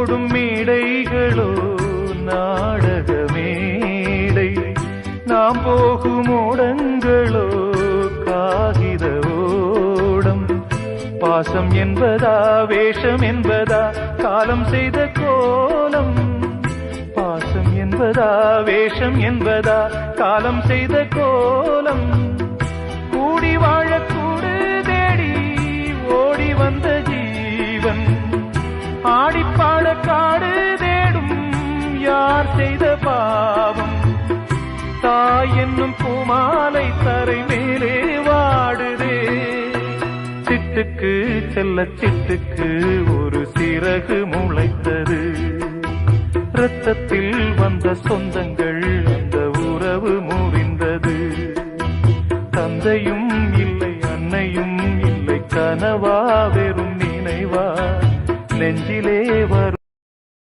போடும் மேடைகளோ நாடக மேடை, நாம் போகும் ஓடங்களோ காகித ஓடம். பாசம் என்பதா வேஷம் என்பதா காலம் செய்த கோலம், பாசம் என்பதா வேஷம் என்பதா காலம் செய்த கோலம். கூடி வாழக்கூடு தேடி ஓடி வந்த ஜீவன், ஆடிப்பாட காடு தேடும் யார் செய்த பாவம். தாய் என்னும் பூமாலை தரை மேலே வாடுதே, சிட்டுக்கு செல்ல சிட்டுக்கு ஒரு சிறகு முளைத்தது. இரத்தத்தில் வந்த சொந்தங்கள் அந்த உறவு முறிந்தது. தந்தையும் இல்லை அன்னையும் இல்லை, கனவா வெறும் நினைவா நெஞ்சிலே